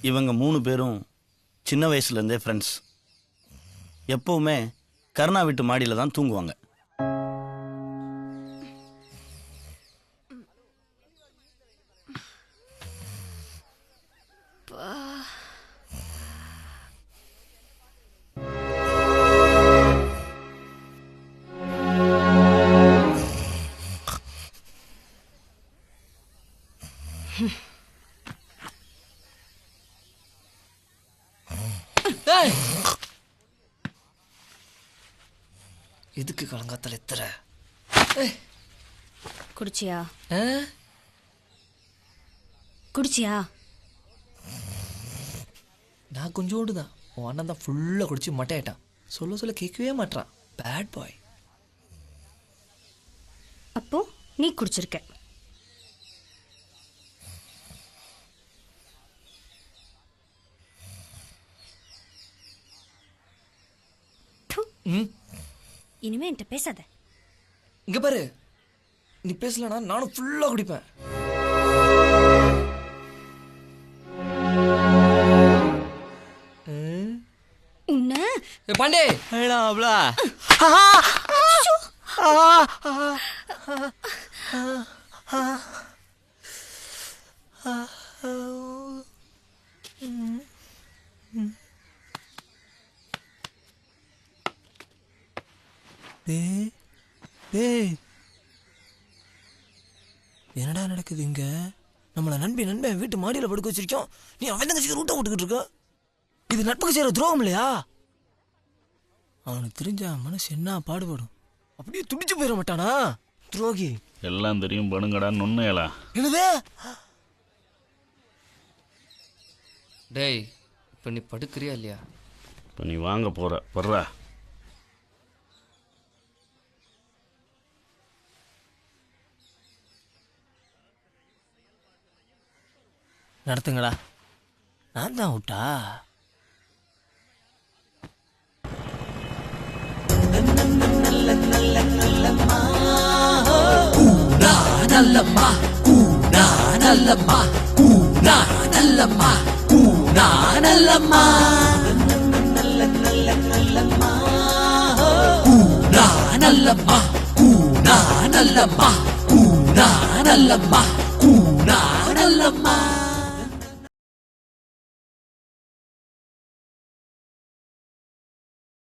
இவங்க 3 பேரும் சின்ன வயசுலேருந்தே ஃப்ரெண்ட்ஸ். எப்போவுமே கருணா வீட்டு மாடியில் தான் தூங்குவாங்க. எதுக்கு கலங்காத்தல எத்தர குடிச்சியா? குடிச்சியா? நான் கொஞ்சோண்டு தான். உன் அண்ணன் தான் ஃபுல்லாக குடிச்சு மட்டையாயிட்டான். சொல்ல சொல்ல கேட்கவே மாட்டான். Bad boy. அப்போ நீ குடிச்சிருக்க. இனிமே என்கிட்ட பேசாத. இங்க பாரு, நீ பேசலனா நானும் ஃபுல்லா குடிப்பேன். பாண்டே என்னடா நடக்குது இங்க? நம்மள நண்பன் வீட்டு மாடியில படுக்க வச்சிருக்கோம். நீ அவன் தங்கச்சிக்கு ரூட்டை விட்டுக்கிட்டு இருக்க. இது நட்புக்கு செய்யற துரோகம் இல்லையா? அவனுக்கு தெரிஞ்ச மனசு என்ன பாடுபடும். அப்படியே துடிச்சு போயிட மாட்டானா துரோகி? எல்லாம் தெரியும் படுங்கடா நுண்ணையலா. என்னது? டேய், இப்ப நீ படுக்கிறியா இல்லையா? இப்ப நீ வாங்க போற வர்றா. நடத்துங்களா. நான் தான் விட்டா. நல்லம்மா கூனா நல்லம்மா கூனா நல்லம்மா கூனா நல்லம்மா நல்லம்மா கூனா நல்லம்மா கூனா நல்லம்மா கூனா நல்லம்மா கூனா நல்லம்மா